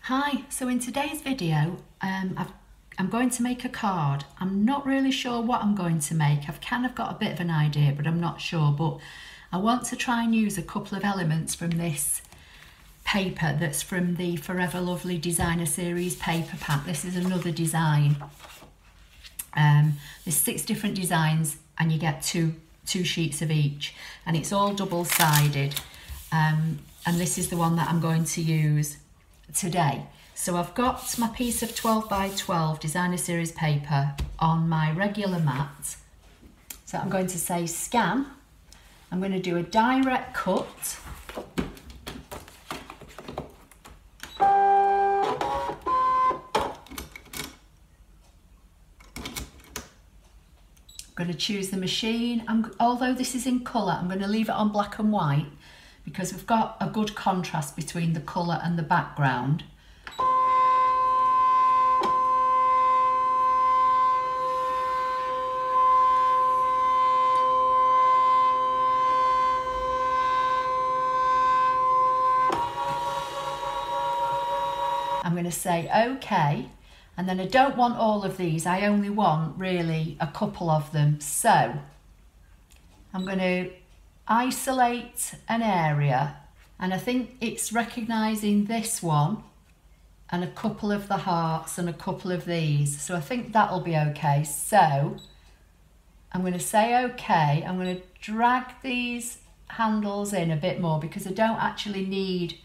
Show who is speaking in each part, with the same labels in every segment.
Speaker 1: Hi, so in today's video I'm going to make a card. I'm not really sure what I'm going to make. I've kind of got a bit of an idea, but I'm not sure. But I want to try and use a couple of elements from this paper that's from the Forever Lovely Designer Series paper pack. This is another design. There's 6 different designs and you get two sheets of each, and it's all double-sided. And this is the one that I'm going to use today. So I've got my piece of 12 by 12 designer series paper on my regular mat. So I'm going to say scan. I'm going to do a direct cut. I'm going to choose the machine. Although this is in colour, I'm going to leave it on black and white because we've got a good contrast between the colour and the background. I'm going to say OK, and then I don't want all of these, I only want really a couple of them. So I'm going to isolate an area, and I think it's recognising this one and a couple of the hearts and a couple of these, so I think that'll be okay. So I'm going to say OK. I'm going to drag these handles in a bit more because I don't actually need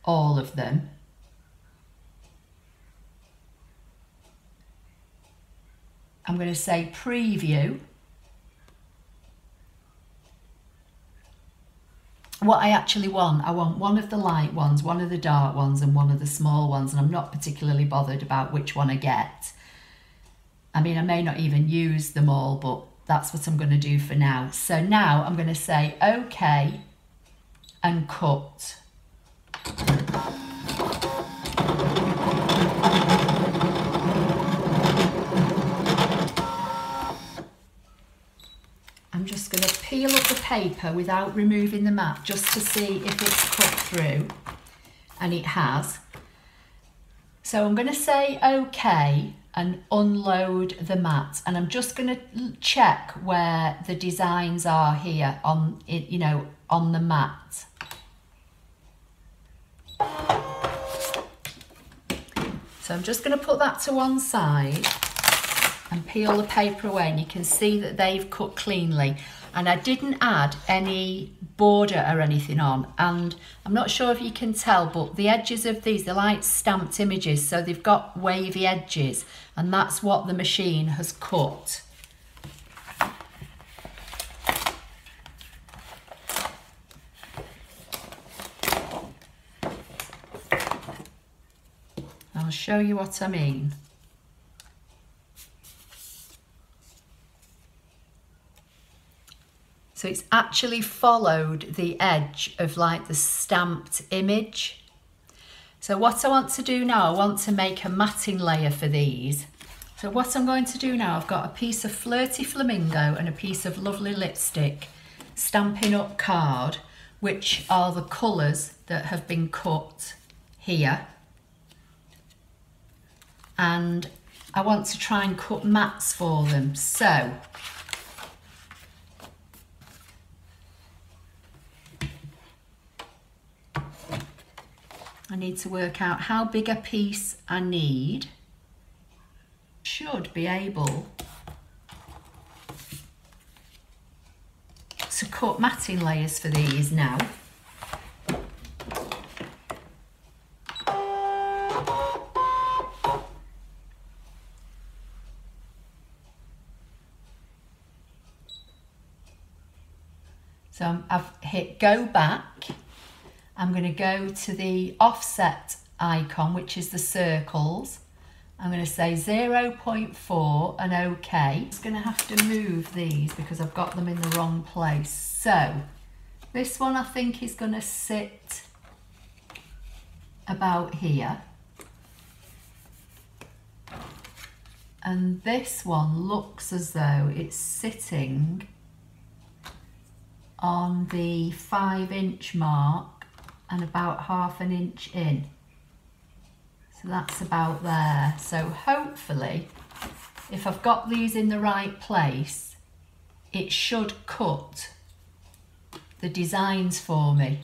Speaker 1: all of them. I'm going to say preview. What I actually want, I want one of the light ones, one of the dark ones, and one of the small ones, and I'm not particularly bothered about which one I get. I mean, I may not even use them all, but that's what I'm going to do for now. So now I'm going to say OK and cut. I'm just going to peel up the paper without removing the mat just to see if it's cut through, and it has. So I'm going to say OK and unload the mat, and I'm just going to check where the designs are here on it, you know, on the mat. So I'm just going to put that to one side and peel the paper away, and you can see that they've cut cleanly, and I didn't add any border or anything on, and I'm not sure if you can tell, but the edges of these, they're like stamped images, so they've got wavy edges, and that's what the machine has cut. I'll show you what I mean. So it's actually followed the edge of like the stamped image. So what I want to do now, I want to make a matting layer for these. So what I'm going to do now, I've got a piece of Flirty Flamingo and a piece of Lovely Lipstick Stampin' Up card, which are the colours that have been cut here. And I want to try and cut mats for them. So I need to work out how big a piece I need. Should be able to cut matting layers for these now. So I've hit go back. I'm going to go to the offset icon, which is the circles. I'm going to say 0.4 and OK. I'm just going to have to move these because I've got them in the wrong place. So this one I think is going to sit about here. And this one looks as though it's sitting on the 5-inch mark and about 1/2 inch in. So that's about there. So hopefully, if I've got these in the right place, it should cut the designs for me.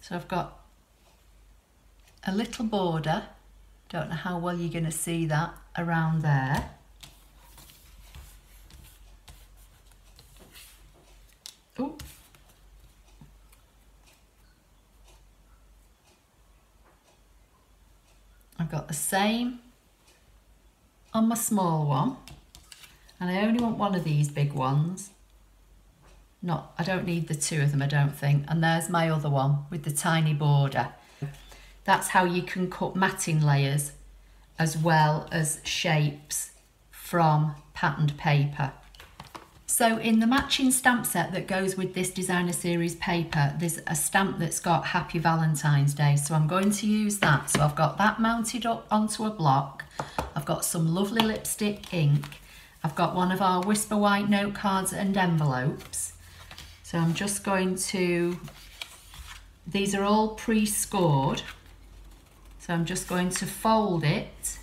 Speaker 1: So I've got a little border, don't know how well you're going to see that, around there. Ooh. I've got the same on my small one, and I only want one of these big ones. I don't need the two of them, I don't think. And there's my other one with the tiny border. That's how you can cut matting layers as well as shapes from patterned paper. So in the matching stamp set that goes with this designer series paper, there's a stamp that's got Happy Valentine's Day. So I'm going to use that. So I've got that mounted up onto a block. I've got some lovely lipstick ink. I've got one of our Whisper White note cards and envelopes. So I'm just going to, these are all pre-scored. So I'm just going to fold it.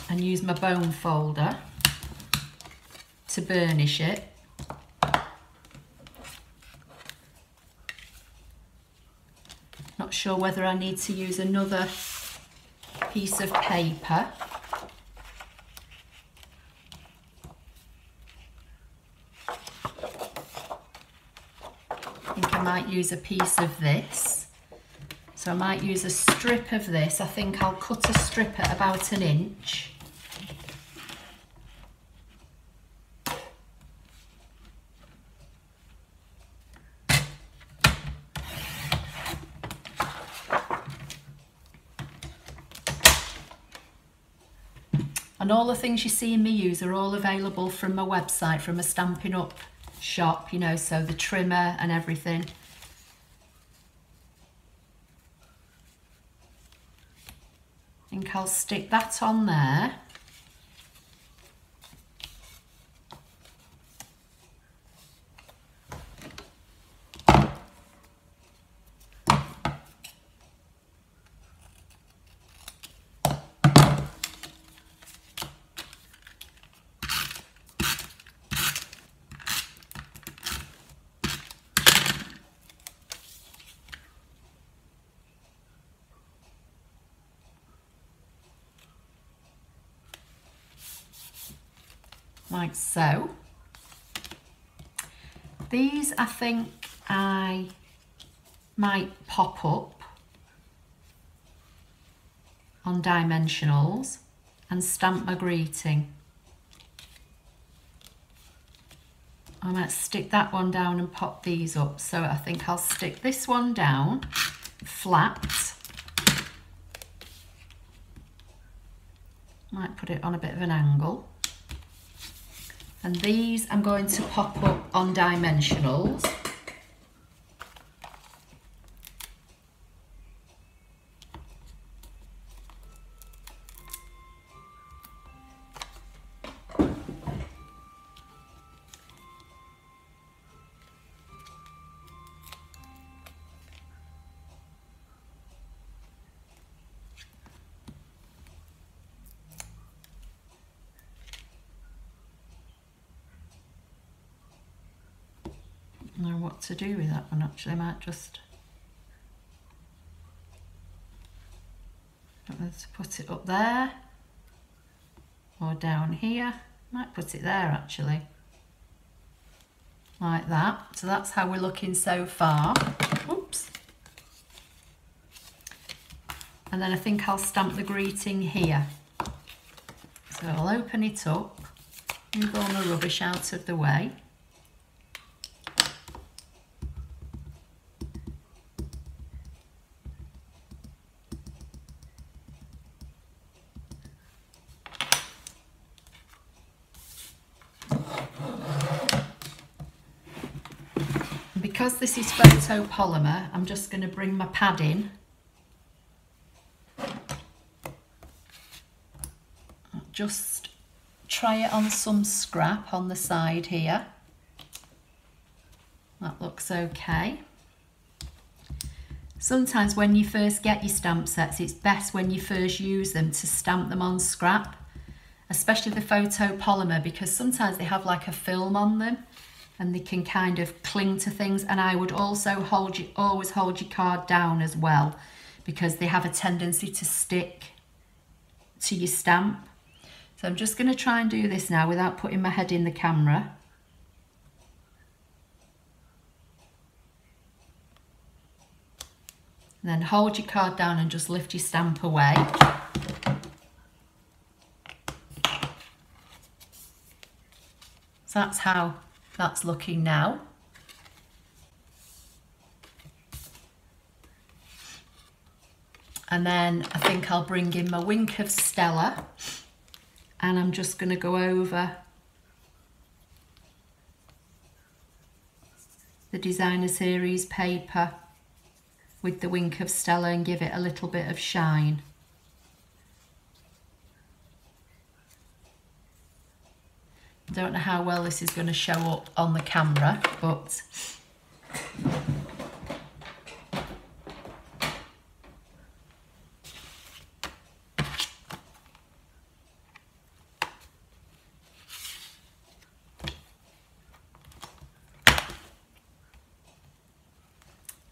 Speaker 1: And use my bone folder to burnish it. Not sure whether I need to use another piece of paper. I think I might use a piece of this. So I might use a strip of this. I think I'll cut a strip at about 1 inch. And all the things you see me use are all available from my website, from a Stampin' Up shop, you know, so the trimmer and everything. I think I'll stick that on there. Like so. These I think I might pop up on dimensionals and stamp my greeting. I might stick that one down and pop these up. So I think I'll stick this one down flat. Might put it on a bit of an angle. And these I'm going to pop up on dimensionals. I don't know what to do with that one actually. I might just put it up there or down here. Might put it there actually, like that. So that's how we're looking so far. Oops. And then I think I'll stamp the greeting here. So I'll open it up, move all the rubbish out of the way. Because this is photopolymer, I'm just going to bring my pad in. Just try it on some scrap on the side here. That looks okay. Sometimes when you first get your stamp sets, it's best when you first use them to stamp them on scrap, especially the photopolymer, because sometimes they have like a film on them and they can kind of cling to things. And I would also always hold your card down as well, because they have a tendency to stick to your stamp. So I'm just going to try and do this now without putting my head in the camera. And then hold your card down and just lift your stamp away. So that's how that's looking now. And then I think I'll bring in my Wink of Stella, and I'm just going to go over the designer series paper with the Wink of Stella and give it a little bit of shine. Don't know how well this is going to show up on the camera, but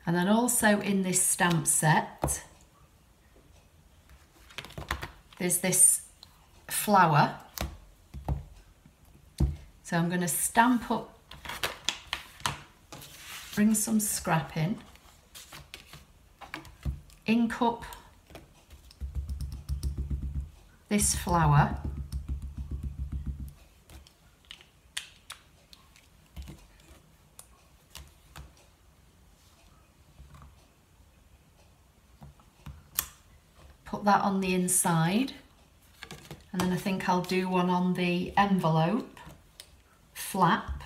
Speaker 1: and then also in this stamp set, there's this flower. So I'm going to stamp up, bring some scrap in, ink up this flower, put that on the inside, and then I think I'll do one on the envelope flap.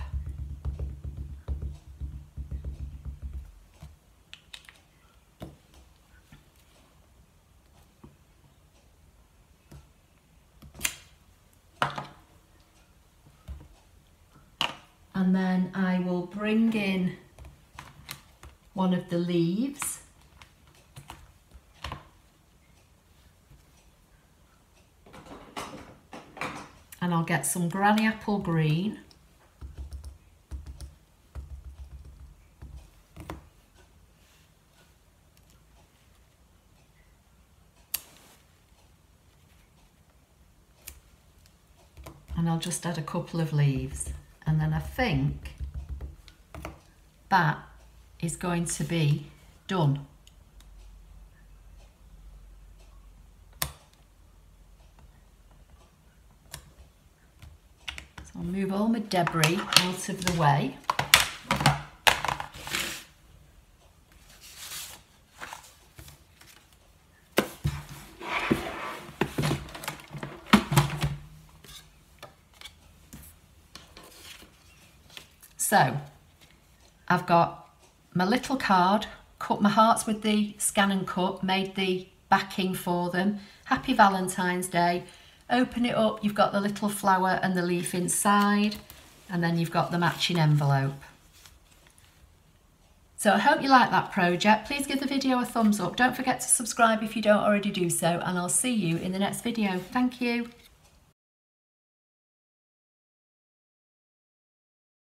Speaker 1: And then I will bring in one of the leaves. And I'll get some granny apple green. And I'll just add a couple of leaves, and then I think that is going to be done. So I'll move all my debris out of the way. So I've got my little card, cut my hearts with the ScanNCut, made the backing for them. Happy Valentine's Day. Open it up, you've got the little flower and the leaf inside, and then you've got the matching envelope. So I hope you like that project. Please give the video a thumbs up. Don't forget to subscribe if you don't already do so, and I'll see you in the next video. Thank you.